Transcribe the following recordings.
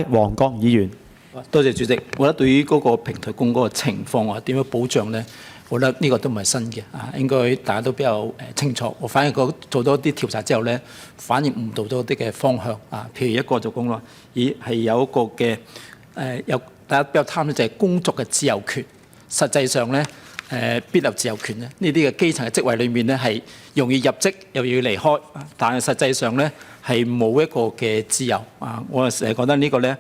黃國議員，多謝主席。我覺得對於嗰個平台工嗰個情況啊，點樣保障咧？我覺得呢個都唔係新嘅應該大家都比較清楚。我反而覺得做咗啲調查之後咧，反而誤導咗啲嘅方向譬如一個就講啦，係有一個嘅有大家比較貪嘅就係工作嘅自由權。實際上咧必有自由權咧？呢啲嘅基層嘅職位裏面咧係容易入職又要離開，但係實際上咧係冇一個嘅自由我成日覺得呢個咧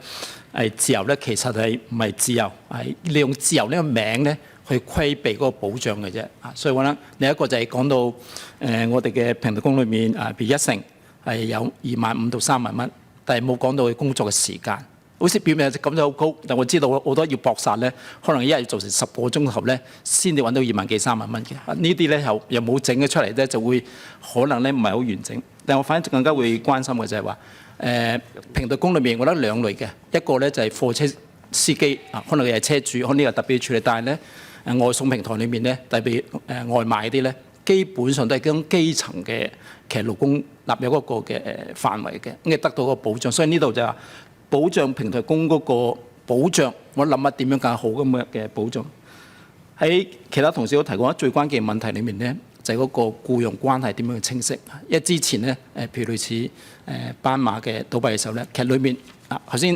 係自由咧，其實係唔係自由，係利用自由呢個名咧去規避嗰個保障嘅啫所以我覺得另一個就係講到我哋嘅平台工裏面譬如一成係有25,000到30,000蚊，但係冇講到佢工作嘅時間。好似表面咁就好高，但我知道好多要搏殺咧，可能一日要做成10個鐘頭咧，先至揾到2萬幾3萬蚊嘅。呢啲咧又冇整咗出嚟咧，就會可能咧唔係好完整。但我反而更加會關心嘅就係話，平台工裏面我覺得兩類嘅，一個咧就係貨車司機可能佢係車主，可能呢個特別處理。但係咧外送平台裏面咧，特別外賣嗰啲咧，基本上都係嗰種基層嘅其實勞工納入嗰個嘅範圍嘅，應該得到個保障。所以呢度就話保障平台工嗰個保障，我諗下點樣更好咁嘅保障。喺其他同事都提過，最關鍵問題裏面咧，就係嗰個僱傭關係點樣去清晰。因為之前咧譬如類似斑馬嘅倒閉嘅時候咧，其實裏面頭先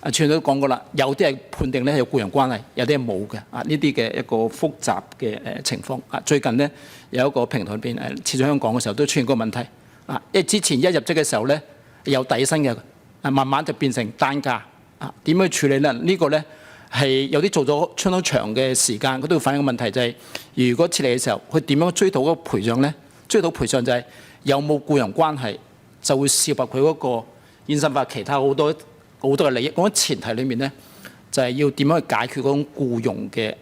處長都講過啦，有啲係判定咧有僱傭關係，有啲係冇嘅呢啲嘅一個複雜嘅情況最近咧有一個平台裏邊撤咗香港嘅時候都出現個問題因為之前一入職嘅時候咧有底薪嘅。慢慢就變成單價點樣處理咧？呢個咧係有啲做咗相當長嘅時間，佢都要反映個問題就係，如果撤離嘅時候，佢點樣追討嗰個賠償咧？追討賠償就係有冇僱傭關係，就會涉及佢嗰個現實化其他好多嘅利益。嗰個前提裏面咧，就係要點樣去解決嗰種僱傭嘅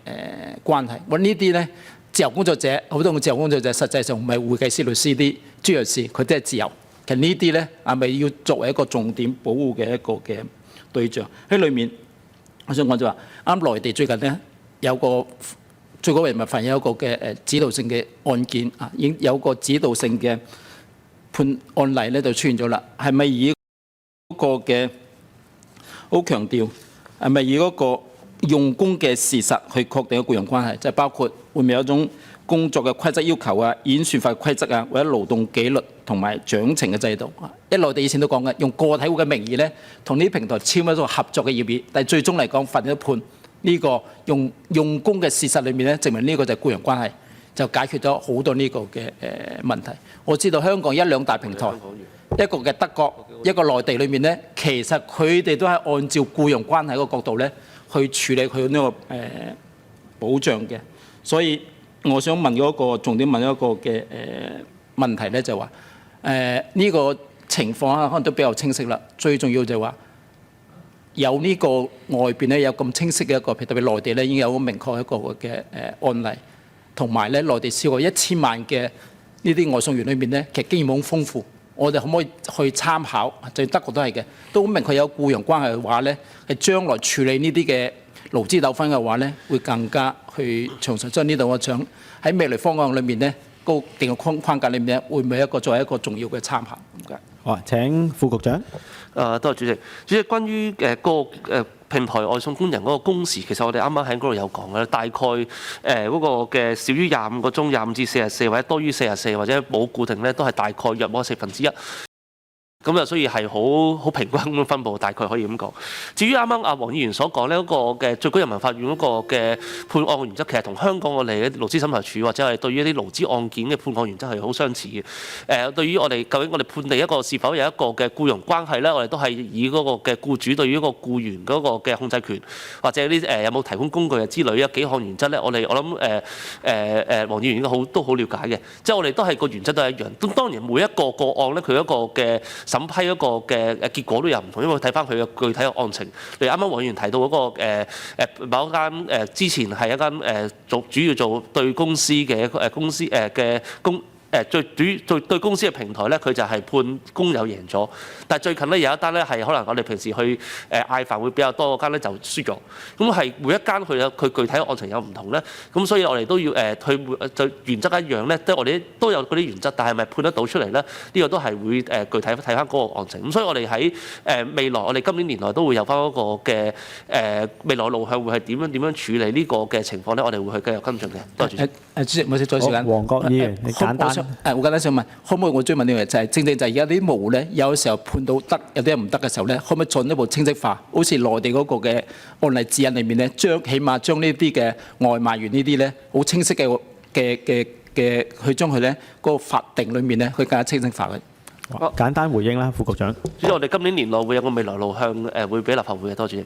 關係。呢啲咧自由工作者好多嘅自由工作者，實際上唔係會計師、律師啲專業人士，佢都係自由。其實呢啲咧係咪要作為一個重點保護嘅一個嘅對象喺裏面？我想講就話啱內地最近咧有個最高人民法院有一個嘅指導性嘅案件已經有個指導性嘅判案例咧就出現咗啦。係咪以嗰個嘅好強調係咪以嗰個用工嘅事實去確定個僱傭關係？即係包括會唔會有一種工作嘅規則要求演算法規則或者勞動紀律同埋獎懲嘅制度。因為內地以前都講嘅，用個體戶嘅名義咧，同呢啲平台簽一個合作嘅協議，但係最終嚟講，法院都判呢個用工嘅事實裏面咧，證明呢個就係僱傭關係，就解決咗好多呢個嘅問題。我知道香港1、2大平台，一個嘅德國，一個內地裏面咧，其實佢哋都係按照僱傭關係嗰個角度咧去處理佢呢個保障嘅。所以我想問嗰個重點問一個嘅問題咧，就係話呢個情況可能都比較清晰啦。最重要就係話有呢個外邊咧有咁清晰嘅一個，特別內地咧已經有好明確一個嘅案例，同埋咧內地超過1000萬嘅呢啲外送員裏面咧，其實經驗好豐富。我哋可唔可以去參考？就德國都係嘅，都好明確有僱傭關係嘅話咧，係將來處理呢啲嘅勞資糾紛嘅話咧，會更加去詳細。所以呢度我想喺未來方案裏面咧，高定嘅框架裏面咧，會唔會一個作為一個重要嘅參考？唔該。好，請副局長。多謝主席。主席，關於平台外送工人嗰個工時，其實我哋啱啱喺嗰度有講嘅，大概嗰個嘅少於25個鐘，25至44，或者多於44，或者冇固定咧，都係大概約莫1/4。咁就所以係好平均咁分佈，大概可以咁講。至於啱啱阿黃議員所講呢嗰個嘅最高人民法院嗰個嘅判案嘅原則，其實同香港我哋嘅勞資審裁處或者係對於一啲勞資案件嘅判案原則係好相似嘅。對於我哋究竟我哋判定一個是否有一個嘅僱傭關係咧，我哋都係以嗰個嘅僱主對於一個僱員嗰個嘅控制權，或者啲有冇提供工具之類幾項原則咧，我諗黃議員應該都好了解嘅。即係我哋都係個原則都係一樣。咁當然每一個個案咧，佢一個嘅審批嗰個嘅結果都有唔同，因為睇翻佢嘅具體嘅案情。例如啱啱黃議員提到嗰個某一間之前係一間主要做對公司嘅公司嘅對公司嘅平台咧，佢就係判工友贏咗。但係最近咧有一單咧係可能我哋平時去嗌飯會比較多嗰間咧就輸咗。咁係每一間佢具體案情有唔同咧。咁所以我哋都要就原則一樣咧，即係我哋都有嗰啲原則，但係咪判得到出嚟咧？呢個都係會具體睇翻嗰個案情。咁所以我哋喺未來，我哋今年年內都會有翻嗰個嘅未來路向會係點樣處理呢個嘅情況咧？我哋會去繼續跟進嘅。多謝主席。主席，冇事，再時間。黃國議員，你簡單。我簡單想問，可唔可以我追問呢樣嘢，就係正正就係而家啲模糊咧，有時候判到得，有啲人唔得嘅時候咧，可唔可以進一步清晰化？好似內地嗰個嘅案例指引裏面咧，起碼將呢啲嘅外賣員呢啲咧，好清晰嘅去將佢咧嗰個法定裏面咧，去更加清晰化嘅。簡單回應啦，副局長。主席，我哋今年年內會有個未來路向會俾立法會嘅，多謝主席。